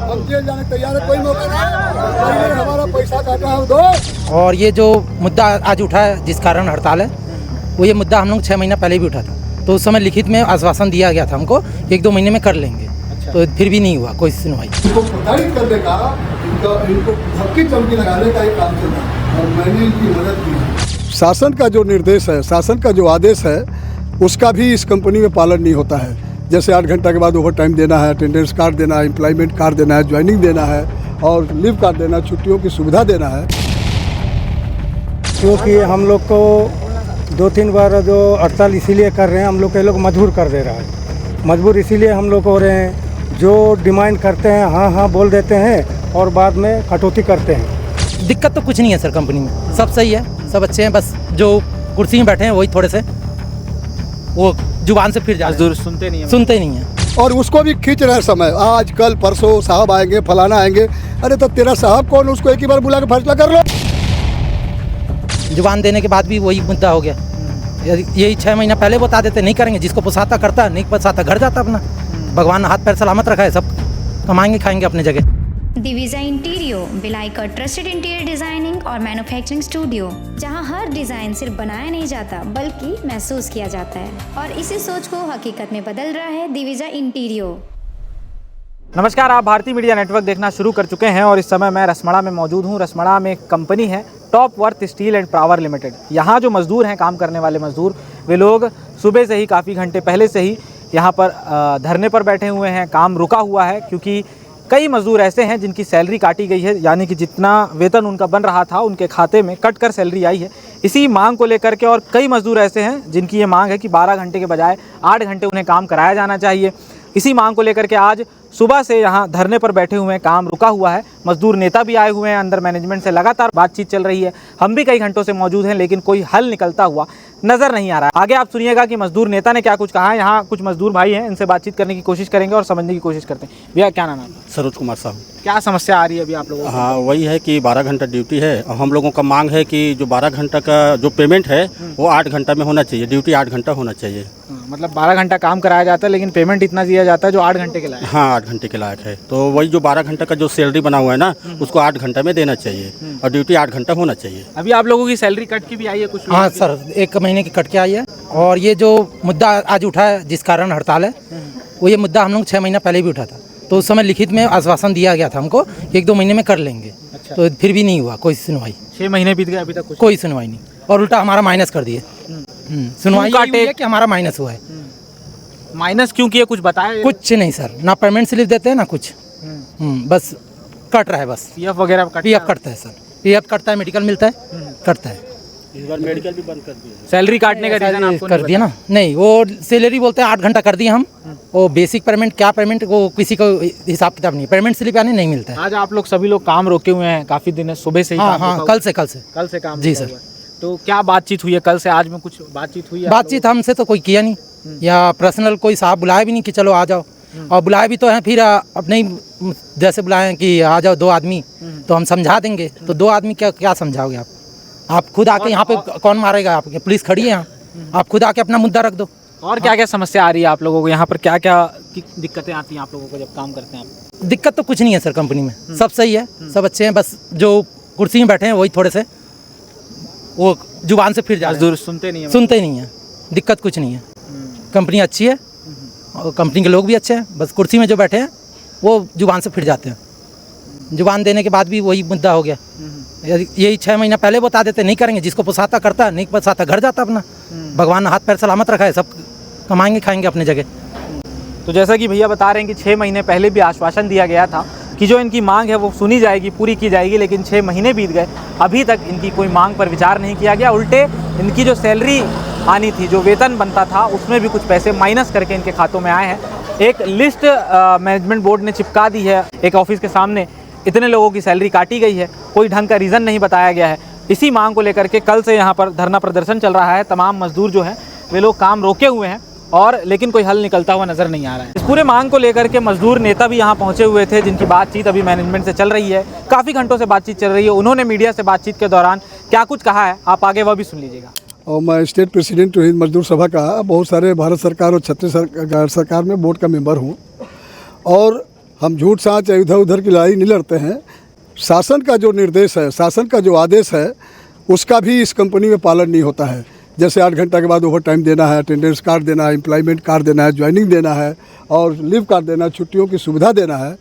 हम जेल जाने तैयार है, कोई मौका नहीं, हमारा पैसा काटा है दो। और ये जो मुद्दा आज उठा है जिस कारण हड़ताल है, वो ये मुद्दा हम लोग 6 महीना पहले भी उठा था। तो उस समय लिखित में आश्वासन दिया गया था हमको कि 1-2 महीने में कर लेंगे। तो फिर भी नहीं हुआ कोई सुनवाई। इनको प्रताड़ित करने का, इनको धक्की चमकी लगाने का एक काम चल रहा है और मैंने इनकी मदद की। शासन का जो निर्देश है, शासन का जो आदेश है, उसका भी इस कंपनी में पालन नहीं होता है। जैसे 8 घंटा के बाद ओवर टाइम देना है, अटेंडेंस कार्ड देना है, एम्प्लॉयमेंट कार्ड देना है, ज्वाइनिंग देना है और लीव कार्ड देना, छुट्टियों की सुविधा देना है। क्योंकि हम लोग को 2-3 बार जो हड़ताल इसीलिए कर रहे हैं, हम लोग के लोग मजबूर कर दे रहा है। मजबूर इसीलिए हम लोग हो रहे हैं, जो डिमांड करते हैं हाँ हाँ बोल देते हैं और बाद में कटौती करते हैं। दिक्कत तो कुछ नहीं है सर, कंपनी में सब सही है, सब अच्छे हैं। बस जो कुर्सी में बैठे हैं वही थोड़े से वो जुबान से फिर जाते हैं, सुनते नहीं है। और उसको भी खींच रहे समय, आज कल परसों साहब आएंगे, फलाना आएंगे। अरे तो तेरा साहब कौन, उसको एक ही बार बुला के फैसला कर लो। जुबान देने के बाद भी वही मुद्दा हो गया। यही 6 महीना पहले बता देते नहीं करेंगे, जिसको पोसाता करता, नहीं पोसाता घर जाता अपना। भगवान हाथ पैर सलामत रखा है, सब कमाएंगे खाएंगे अपने जगह। दिविजा इंटीरियो बिलाई का ट्रस्टेड इंटीरियर डिजाइनिंग और मैन्युफैक्चरिंग स्टूडियो, जहां हर डिजाइन सिर्फ बनाया नहीं जाता बल्कि महसूस किया जाता है, और इसी सोच को हकीकत में बदल रहा है दिविजा इंटीरियो। नमस्कार, आप भारतीय मीडिया नेटवर्क देखना शुरू कर चुके हैं और इस समय मैं रसमड़ा में मौजूद हूं। रसमड़ा में एक कंपनी है top worth steel and power limited. यहाँ जो मजदूर हैं, काम करने वाले मजदूर, वे लोग सुबह से ही काफ़ी घंटे पहले से ही यहाँ पर धरने पर बैठे हुए हैं। काम रुका हुआ है क्योंकि कई मजदूर ऐसे हैं जिनकी सैलरी काटी गई है, यानी कि जितना वेतन उनका बन रहा था उनके खाते में कट कर सैलरी आई है। इसी मांग को लेकर के, और कई मजदूर ऐसे हैं जिनकी ये मांग है कि 12 घंटे के बजाय 8 घंटे उन्हें काम कराया जाना चाहिए। इसी मांग को लेकर के आज सुबह से यहाँ धरने पर बैठे हुए हैं, काम रुका हुआ है। मजदूर नेता भी आए हुए हैं, अंदर मैनेजमेंट से लगातार बातचीत चल रही है। हम भी कई घंटों से मौजूद हैं, लेकिन कोई हल निकलता हुआ नजर नहीं आ रहा है। आगे आप सुनिएगा कि मजदूर नेता ने क्या कुछ कहा है। यहाँ कुछ मजदूर भाई हैं, इनसे बातचीत करने की कोशिश करेंगे और समझने की कोशिश करते हैं। भैया क्या नाम है? सरोज कुमार साहब। क्या समस्या आ रही है अभी आप लोगों को? हाँ, वही है कि 12 घंटा ड्यूटी है और हम लोगों का मांग है कि जो 12 घंटा का जो पेमेंट है वो 8 घंटा में होना चाहिए। ड्यूटी 8 घंटा होना चाहिए। मतलब 12 घंटा काम कराया जाता है लेकिन पेमेंट इतना दिया जाता है जो 8 घंटे के लायक है। हाँ, 8 घंटे के लायक है। तो वही जो 12 घंटा का जो सैलरी बना हुआ है ना, उसको 8 घंटा में देना चाहिए और ड्यूटी 8 घंटा होना चाहिए। अभी आप लोगों की सैलरी कट की भी आई है कुछ? हाँ सर, 1 महीने की कट के आई है। और ये जो मुद्दा आज उठा है जिस कारण हड़ताल है, वो ये मुद्दा हम लोग 6 महीना पहले भी उठा था। तो उस समय लिखित में आश्वासन दिया गया था हमको कि 1-2 महीने में कर लेंगे। तो फिर भी नहीं हुआ कोई सुनवाई। 6 महीने बीत गए, अभी तक कोई सुनवाई नहीं, और उल्टा हमारा माइनस कर दिए। सुनवाई हुई है कि हमारा माइनस हुआ है। माइनस क्यों किया, कुछ बताया? कुछ नहीं सर, ना पेमेंट स्लिप देते हैं ना कुछ। बस कट रहा है, बस पीएफ वगैरह पीएफ कटता है सर, पीएफ कटता है, मेडिकल मिलता है, कटता है। इस बार मेडिकल भी बंद कर दिया। सैलरी काटने का रीजन आपको कर दिया ना? नहीं, वो सैलरी बोलते हैं 8 घंटा कर दिया हम। वो बेसिक पेमेंट क्या पेमेंट वो किसी को हिसाब किताब नहीं, पेमेंट स्लिप यानी नहीं मिलता है। आज आप लोग सभी लोग काम रोके हुए हैं काफी दिन, सुबह से ही? हाँ, कल से काम जी सर। तो क्या बातचीत हुई है कल से आज में? कुछ बातचीत हुई है? बातचीत हमसे तो कोई किया नहीं, या पर्सनल कोई साहब बुलाया भी नहीं कि चलो आ जाओ। और बुलाए भी तो हैं, फिर अपने ही जैसे बुलाए कि आ जाओ 2 आदमी, तो हम समझा देंगे। तो 2 आदमी क्या समझाओगे आप खुद आके यहाँ पे कौन मारेगा? आपके पुलिस खड़ी है यहाँ, आप खुद आके अपना मुद्दा रख दो। और क्या क्या समस्या आ रही है आप लोगों को यहाँ पर? क्या क्या दिक्कतें आती हैं आप लोगों को जब काम करते हैं आप? दिक्कत तो कुछ नहीं है सर, कंपनी में सब सही है, सब अच्छे हैं। बस जो कुर्सी में बैठे हैं वही थोड़े से वो जुबान से फिर जाते हैं, सुनते नहीं है। दिक्कत कुछ नहीं है, कंपनी अच्छी है और कंपनी के लोग भी अच्छे हैं। बस कुर्सी में जो बैठे हैं वो जुबान से फिर जाते हैं। जुबान देने के बाद भी वही मुद्दा हो गया। यही 6 महीना पहले बता देते नहीं करेंगे, जिसको पोसाता करता, नहीं पोसाता घर जाता अपना। भगवान हाथ पैर सलामत रखा है, सब कमाएंगे खाएंगे अपने जगह। तो जैसा कि भैया बता रहे हैं कि 6 महीने पहले भी आश्वासन दिया गया था कि जो इनकी मांग है वो सुनी जाएगी, पूरी की जाएगी, लेकिन 6 महीने बीत गए, अभी तक इनकी कोई मांग पर विचार नहीं किया गया। उल्टे इनकी जो सैलरी आनी थी, जो वेतन बनता था, उसमें भी कुछ पैसे माइनस करके इनके खातों में आए हैं। एक लिस्ट मैनेजमेंट बोर्ड ने चिपका दी है एक ऑफिस के सामने, इतने लोगों की सैलरी काटी गई है, कोई ढंग का रीज़न नहीं बताया गया है। इसी मांग को लेकर के कल से यहाँ पर धरना प्रदर्शन चल रहा है। तमाम मजदूर जो हैं वे लोग काम रोके हुए हैं, और लेकिन कोई हल निकलता हुआ नज़र नहीं आ रहा है। इस पूरे मांग को लेकर के मजदूर नेता भी यहाँ पहुँचे हुए थे, जिनकी बातचीत अभी मैनेजमेंट से चल रही है। काफ़ी घंटों से बातचीत चल रही है। उन्होंने मीडिया से बातचीत के दौरान क्या कुछ कहा है, आप आगे वह भी सुन लीजिएगा। और मैं स्टेट प्रेसिडेंट हूँ हिंद मजदूर सभा का। बहुत सारे भारत सरकार और छत्तीसगढ़ सरकार में बोर्ड का मेंबर हूँ। और हम झूठ साँच इधर उधर की लड़ाई नहीं लड़ते हैं। शासन का जो निर्देश है, शासन का जो आदेश है, उसका भी इस कंपनी में पालन नहीं होता है। जैसे 8 घंटा के बाद ओवर टाइम देना है, अटेंडेंस कार्ड देना है, एम्प्लॉयमेंट कार्ड देना है, ज्वाइनिंग देना है और लीव कार्ड देना है, छुट्टियों की सुविधा देना है।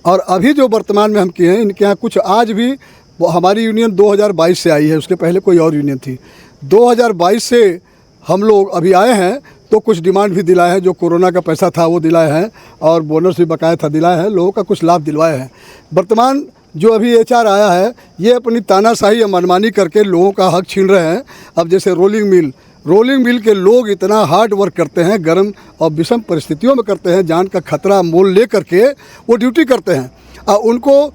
और अभी जो वर्तमान में हम किए हैं, इनके यहाँ कुछ आज भी हमारी यूनियन 2022 से आई है, उसके पहले कोई और यूनियन थी। 2022 से हम लोग अभी आए हैं तो कुछ डिमांड भी दिलाए हैं। जो कोरोना का पैसा था वो दिलाए हैं और बोनस भी बकाया था दिलाए हैं, लोगों का कुछ लाभ दिलवाए हैं। वर्तमान जो अभी HR आया है, ये अपनी तानाशाही या मनमानी करके लोगों का हक छीन रहे हैं। अब जैसे रोलिंग मिल के लोग इतना हार्ड वर्क करते हैं, गर्म और विषम परिस्थितियों में करते हैं, जान का खतरा मोल ले करके वो ड्यूटी करते हैं। और उनको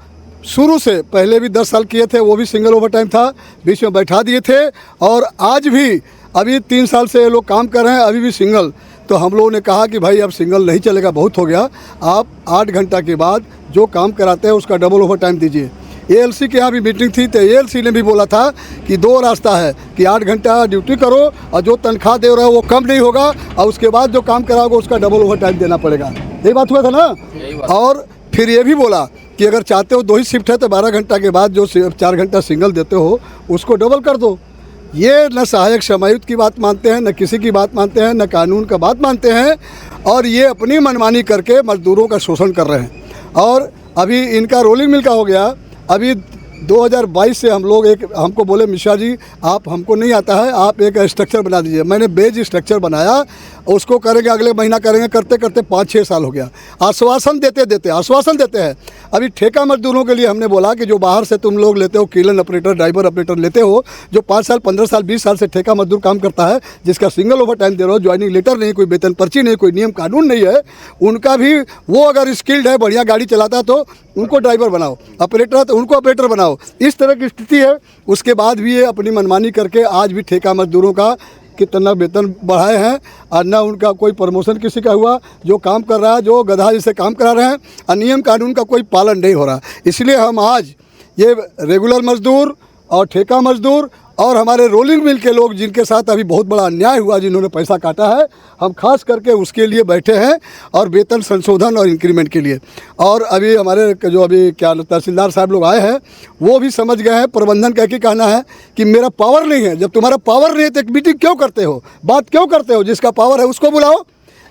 शुरू से पहले भी 10 साल किए थे, वो भी सिंगल ओवर टाइम था, बीच में बैठा दिए थे। और आज भी अभी 3 साल से ये लोग काम कर रहे हैं, अभी भी सिंगल। तो हम लोगों ने कहा कि भाई अब सिंगल नहीं चलेगा, बहुत हो गया। आप 8 घंटा के बाद जो काम कराते हैं उसका डबल ओवर टाइम दीजिए। ALC के यहाँ भी मीटिंग थी तो ALC ने भी बोला था कि 2 रास्ता है कि 8 घंटा ड्यूटी करो और जो तनख्वाह दे रहे हो वो कम नहीं होगा, और उसके बाद जो काम कराओगे उसका डबल ओवर टाइम देना पड़ेगा। यही बात हुआ था ना। और फिर ये भी बोला कि अगर चाहते हो 2 ही शिफ्ट है तो 12 घंटा के बाद जो 4 घंटा सिंगल देते हो उसको डबल कर दो। ये न सहायक समायुक्त की बात मानते हैं, न किसी की बात मानते हैं, न कानून का बात मानते हैं, और ये अपनी मनमानी करके मजदूरों का शोषण कर रहे हैं। और अभी इनका रोलिंग मिल का हो गया। अभी 2022 से हम लोग हमको बोले मिश्रा जी आप हमको नहीं आता है, आप एक स्ट्रक्चर बना दीजिए। मैंने बेज स्ट्रक्चर बनाया, उसको करेंगे अगले महीना करेंगे, करते करते 5-6 साल हो गया। आश्वासन देते हैं। अभी ठेका मजदूरों के लिए हमने बोला कि जो बाहर से तुम लोग लेते हो, कीलन ऑपरेटर, ड्राइवर ऑपरेटर लेते हो, जो 5 साल 15 साल 20 साल से ठेका मजदूर काम करता है, जिसका सिंगल ओवर टाइम दे रहे हो, ज्वाइनिंग लेटर नहीं, कोई वेतन पर्ची नहीं, कोई नियम कानून नहीं है, उनका भी वो अगर स्किल्ड है, बढ़िया गाड़ी चलाता है तो उनको ड्राइवर बनाओ, ऑपरेटर है तो उनको ऑपरेटर बनाओ। इस तरह की स्थिति है। उसके बाद भी ये अपनी मनमानी करके आज भी ठेका मजदूरों का कितना वेतन बढ़ाए हैं और न उनका कोई प्रमोशन किसी का हुआ। जो काम कर रहा है, जो गधा जैसे काम करा रहे हैं, और नियम कानून का कोई पालन नहीं हो रहा। इसलिए हम आज ये रेगुलर मजदूर और ठेका मजदूर और हमारे रोलिंग मिल के लोग जिनके साथ अभी बहुत बड़ा अन्याय हुआ, जिन्होंने पैसा काटा है, हम खास करके उसके लिए बैठे हैं और वेतन संशोधन और इंक्रीमेंट के लिए। और अभी हमारे जो अभी तहसीलदार साहब लोग आए हैं, वो भी समझ गए हैं। प्रबंधन का ही कहना है कि मेरा पावर नहीं है। जब तुम्हारा पावर नहीं है तो एक मीटिंग क्यों करते हो, बात क्यों करते हो? जिसका पावर है उसको बुलाओ,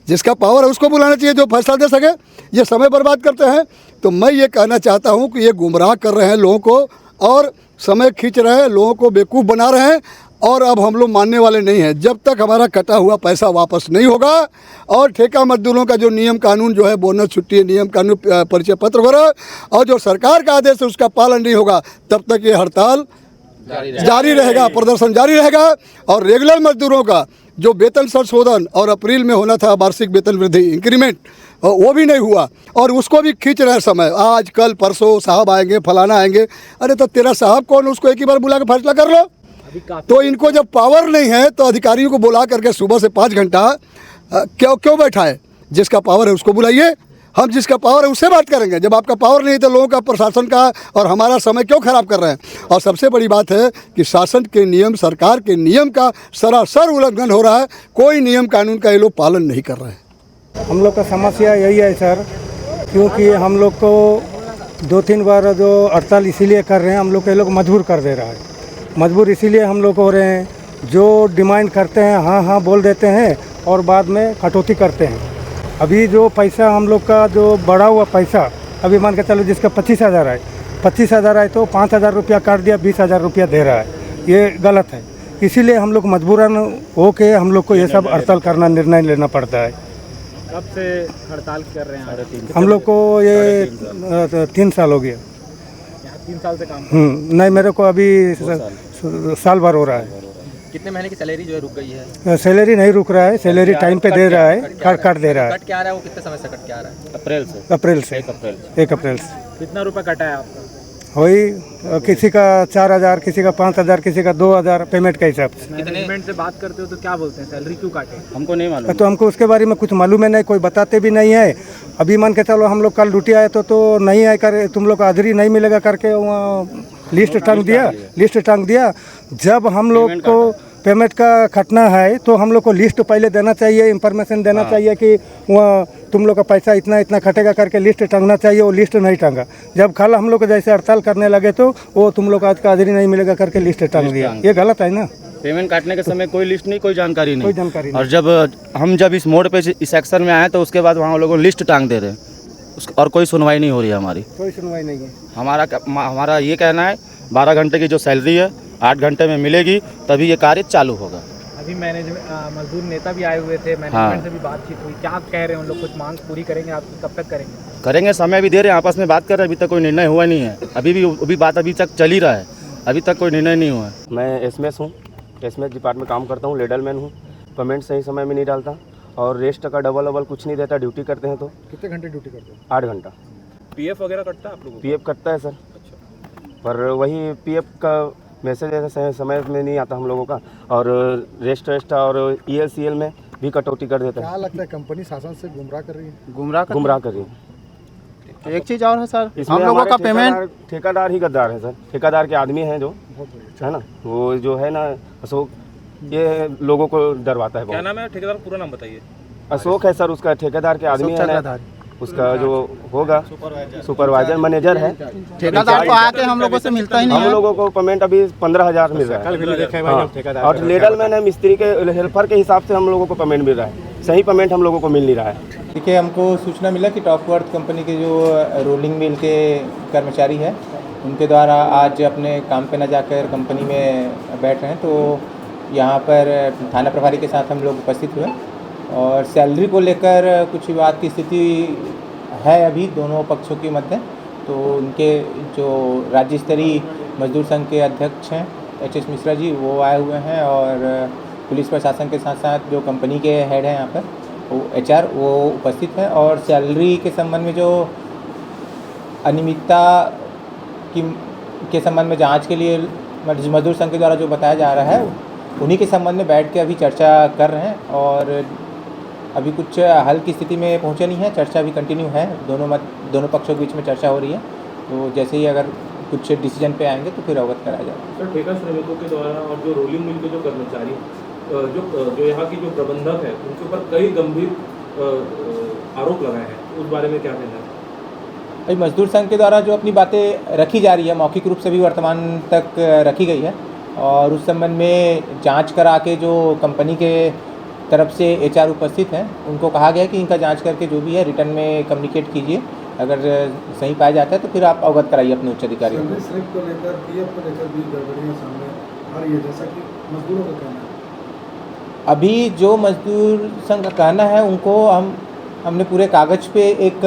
जिसका पावर है उसको बुलाना चाहिए जो फैसला दे सके। ये समय बर्बाद करते हैं। तो मैं ये कहना चाहता हूँ कि ये गुमराह कर रहे हैं लोगों को और समय खींच रहे हैं, लोगों को बेवकूफ़ बना रहे हैं। और अब हम लोग मानने वाले नहीं हैं जब तक हमारा कटा हुआ पैसा वापस नहीं होगा और ठेका मजदूरों का जो नियम कानून जो है, बोनस, छुट्टी, नियम कानून, परिचय पत्र वगैरह, और जो सरकार का आदेश है उसका पालन नहीं होगा, तब तक ये हड़ताल जारी रहेगा, प्रदर्शन जारी रहेगा। और रेगुलर मजदूरों का जो वेतन संशोधन और अप्रैल में होना था वार्षिक वेतन वृद्धि इंक्रीमेंट, वो भी नहीं हुआ और उसको भी खींच रहे समय। आज कल परसों साहब आएंगे, फलाना आएंगे। अरे तो तेरा साहब कौन, उसको एक ही बार बुला के फैसला कर लो। तो इनको जब पावर नहीं है तो अधिकारियों को बुला करके सुबह से 5 घंटा क्यों बैठाए? जिसका पावर है उसको बुलाइए, हम जिसका पावर है उससे बात करेंगे। जब आपका पावर नहीं है तो लोगों का, प्रशासन का और हमारा समय क्यों खराब कर रहे हैं? और सबसे बड़ी बात है कि शासन के नियम, सरकार के नियम का सरासर उल्लंघन हो रहा है। कोई नियम कानून का ये लोग पालन नहीं कर रहे हैं। हम लोग का समस्या यही है सर, क्योंकि हम लोग को 2-3 बार जो हड़ताल इसीलिए कर रहे हैं, हम लोग के लोग मजबूर कर दे रहा है। मजबूर इसीलिए हम लोग हो रहे हैं, जो डिमांड करते हैं हाँ बोल देते हैं और बाद में कटौती करते हैं। अभी जो पैसा हम लोग का जो बढ़ा हुआ पैसा, अभी मान के चलो जिसका 25,000 है, 25,000 आए तो 5,000 रुपया काट दिया, 20,000 रुपया दे रहा है। ये गलत है। इसीलिए हम लोग मजबूरन हो के हम लोग को ये सब हड़ताल करना, निर्णय लेना पड़ता है। कब से हड़ताल कर रहे हैं? हम लोग को ये 3 साल हो गया। 3 साल से काम? नहीं, मेरे को अभी साल भर हो रहा है। कितने महीने की सैलरी जो है रुक गई है? सैलरी नहीं रुक रहा है, सैलरी टाइम पे दे रहा है, काट दे रहा है। कट क्या आ रहा है? वो कितने समय से कट क्या आ रहा है? अप्रैल से 1 अप्रैल से। कितना रुपया कटा है आपका? वही किसी का 4,000, किसी का 5,000, किसी का 2,000 पेमेंट के हिसाब से। मैनेजमेंट से बात करते हो तो क्या बोलते हैं, सैलरी क्यों काटे? हमको नहीं मालूम। तो हमको उसके बारे में कुछ मालूम है नहीं, कोई बताते भी नहीं है। अभी मान के चलो हम लोग कल ड्यूटी आए तो नहीं आए कर, तुम लोग का हाजिरी नहीं मिलेगा करके वहाँ लिस्ट टांग दिया। जब हम लोग को पेमेंट का खटना है तो हम लोग को लिस्ट पहले देना चाहिए, इंफॉर्मेशन देना चाहिए कि वह तुम लोग का पैसा इतना इतना खटेगा करके लिस्ट टंगना चाहिए। वो लिस्ट नहीं टंगा। जब कल हम लोग को जैसे हड़ताल करने लगे तो वो तुम लोग आज का हाजिरी नहीं मिलेगा करके लिस्ट टंग दिया। ये गलत है ना। पेमेंट काटने के समय कोई लिस्ट नहीं, कोई जानकारी नहीं, कोई जानकारी नहीं। और जब इस मोड़ पे इस सेक्शन में आए तो उसके बाद वहाँ लोगों ने लिस्ट टांग दे रहे हैं और कोई सुनवाई नहीं हो रही है हमारी। कोई सुनवाई नहीं है। हमारा ये कहना है 12 घंटे की जो सैलरी है 8 घंटे में मिलेगी, तभी ये कार्य चालू होगा। अभी मजदूर नेता भी आए हुए थे, मैनेजमेंट से भी बातचीत हुई, क्या कह रहे हैं उन लोग? कुछ मांग पूरी करेंगे आपकी? कब तक करेंगे? समय भी दे रहे हैं, आपस में बात कर रहे हैं, अभी तक कोई निर्णय हुआ नहीं है। अभी बात अभी तक चल ही रहा है, अभी तक कोई निर्णय नहीं हुआ है। मैं एसएमएस हूँ, एसएमएस डिपार्टमेंट में काम करता हूँ, लेडलमैन हूँ। पेमेंट सही समय में नहीं डालता और रेस्ट का डबल कुछ नहीं देता। ड्यूटी करते हैं तो कितने घंटे ड्यूटी करते हैं? 8 घंटा। पीएफ वगैरह कटता है आप लोगों को? पीएफ कटता है सर, पर वही पीएफ का मैसेज ऐसा समय में नहीं आता हम लोगों का, और रेस्ट और ईएलसीएल में भी कटौती कर देता है। क्या लगता है कंपनी शासन से गुमराह कर रही है? गुमराह कर रही है। एक चीज़ और है सर, हम लोगों का पेमेंट ठेकेदार ही गद्दार है सर। ठेकेदार के आदमी हैं जो है ना, वो जो है ना अशोक, ये लोगों को डरवाता है। क्या नाम है ठेकेदार? पूरा नाम बताइए। अशोक है सर, उसका ठेकेदार के आदमी है, उसका जो होगा सुपरवाइजर मैनेजर है। ठेकेदार तो आके हम लोगों से मिलता ही नहीं हम लोगों को पेमेंट अभी 15,000 मिल रहा है। और लेडल मैन है, मिस्त्री के हेल्पर के हिसाब से हम लोगों को पेमेंट मिल रहा है। सही पेमेंट हम लोगों को मिल नहीं रहा है। देखिए, हमको सूचना मिला कि टॉप वर्थ कंपनी के जो रोलिंग मिल के कर्मचारी हैं, उनके द्वारा आज अपने काम पे न जाकर कंपनी में बैठ रहे हैं। तो यहाँ पर थाना प्रभारी के साथ हम लोग उपस्थित हुए और सैलरी को लेकर कुछ विवाद की स्थिति है अभी दोनों पक्षों के मध्य। तो उनके जो राज्य स्तरीय मजदूर संघ के अध्यक्ष हैं एच.एस. मिश्रा जी, वो आए हुए हैं, और पुलिस प्रशासन के साथ साथ जो कंपनी के हेड हैं यहाँ पर वो HR, वो उपस्थित है। और सैलरी के संबंध में जो अनियमितता के संबंध में जांच के लिए मजदूर संघ के द्वारा जो बताया जा रहा है, उन्हीं के संबंध में बैठ के अभी चर्चा कर रहे हैं। और अभी कुछ हल की स्थिति में पहुंचे नहीं है, चर्चा भी कंटिन्यू है, दोनों पक्षों के बीच में चर्चा हो रही है। तो जैसे ही अगर कुछ डिसीजन पे आएंगे तो फिर अवगत कराया जाएगा। सर, ठेका श्रमिकों के द्वारा और जो रोलिंग मिल के जो कर्मचारी जो यहाँ की जो प्रबंधक है, उनके ऊपर कई गंभीर आरोप लगाए हैं, उस बारे में क्या कहना है? भाई, मजदूर संघ के द्वारा जो अपनी बातें रखी जा रही है, मौखिक रूप से भी वर्तमान तक रखी गई है, और उस संबंध में जांच करा के जो कंपनी के तरफ से HR उपस्थित हैं, उनको कहा गया है कि इनका जांच करके जो भी है रिटर्न में कम्युनिकेट कीजिए। अगर सही पाया जाता है तो फिर आप अवगत कराइए अपने उच्च अधिकारियों को। स्लिप को लेकर, पीएफ को लेकर भी गड़बड़ियां सामने आ रही है, जैसा कि मजदूरों का कहना है। अभी जो मजदूर संघ का कहना है, उनको हमने पूरे कागज़ पे एक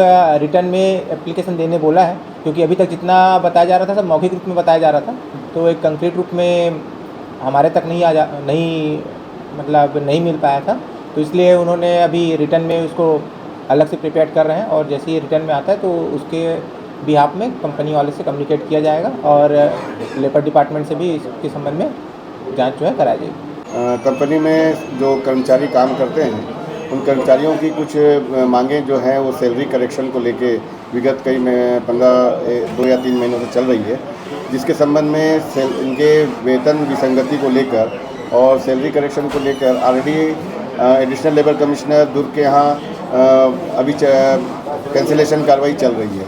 रिटर्न में एप्लीकेशन देने बोला है, क्योंकि अभी तक जितना बताया जा रहा था सब मौखिक रूप में बताया जा रहा था। तो एक कंक्रीट रूप में हमारे तक नहीं मिल पाया था, तो इसलिए उन्होंने अभी रिटर्न में उसको अलग से प्रिपेयर कर रहे हैं, और जैसे ही रिटर्न में आता है तो उसके बिहाफ में कंपनी वाले से कम्युनिकेट किया जाएगा, और लेबर डिपार्टमेंट से भी इसके संबंध में जांच जो है कराई जाएगी। कंपनी में जो कर्मचारी काम करते हैं, उन कर्मचारियों की कुछ मांगें जो हैं वो सैलरी करेक्शन को लेके विगत कई 2 या 3 महीनों से चल रही है, जिसके संबंध में इनके वेतन विसंगति को लेकर और सैलरी करेक्शन को लेकर ऑलरेडी एडिशनल लेबर कमिश्नर दुर्ग के यहाँ अभी कैंसिलेशन कार्रवाई चल रही है,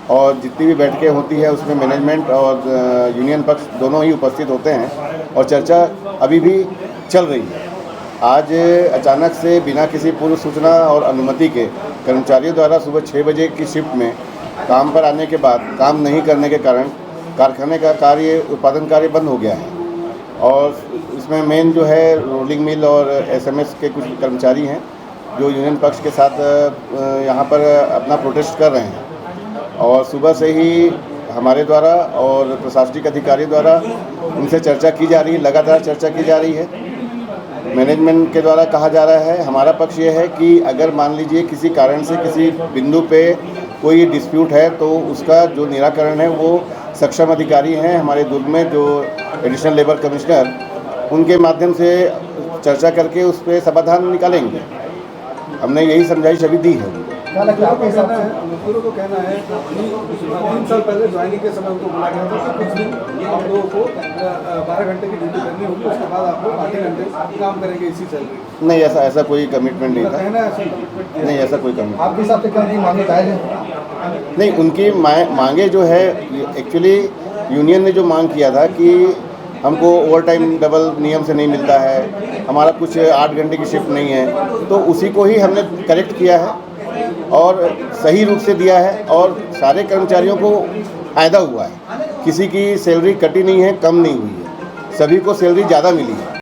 और जितनी भी बैठकें होती है उसमें मैनेजमेंट और यूनियन पक्ष दोनों ही उपस्थित होते हैं, और चर्चा अभी भी चल रही है। आज अचानक से बिना किसी पूर्व सूचना और अनुमति के कर्मचारियों द्वारा सुबह 6 बजे की शिफ्ट में काम पर आने के बाद काम नहीं करने के कारण कारखाने का उत्पादन कार्य बंद हो गया है, और इसमें मेन जो है रोलिंग मिल और SMS के कुछ कर्मचारी हैं जो यूनियन पक्ष के साथ यहाँ पर अपना प्रोटेस्ट कर रहे हैं। और सुबह से ही हमारे द्वारा और प्रशासनिक अधिकारी द्वारा उनसे चर्चा की जा रही है, लगातार चर्चा की जा रही है। मैनेजमेंट के द्वारा कहा जा रहा है, हमारा पक्ष ये है कि अगर मान लीजिए किसी कारण से किसी बिंदु पे कोई डिस्प्यूट है तो उसका जो निराकरण है वो सक्षम अधिकारी हैं हमारे दुर्ग में, जो एडिशनल लेबर कमिश्नर, उनके माध्यम से चर्चा करके उस पर समाधान निकालेंगे। हमने यही समझाइश अभी दी है। क्या लगता है आपके हिसाब से? मजदूरों को कहना है कि 3 साल पहले ज्वाइनिंग के समय उनको बोला गया था कि कुछ दिन आप लोगों को 12 घंटे की ड्यूटी करनी होगी, उसके बाद आप लोग 8 घंटे काम करेंगे इसी सैलरी। नहीं, ऐसा कोई कमिटमेंट नहीं था। कहना है ऐसा? नहीं, ऐसा कोई कमिटमेंट। आपके हिसाब से क्या नहीं मांगे जायज़ है? नहीं, उनकी मांगे जो है एक्चुअली यूनियन ने जो मांग किया था कि हमको ओवर टाइम डबल नियम से नहीं मिलता है, हमारा कुछ 8 घंटे की शिफ्ट नहीं है, तो उसी को ही हमने करेक्ट किया है और सही रूप से दिया है और सारे कर्मचारियों को फ़ायदा हुआ है। किसी की सैलरी कटी नहीं है, कम नहीं हुई है, सभी को सैलरी ज़्यादा मिली है।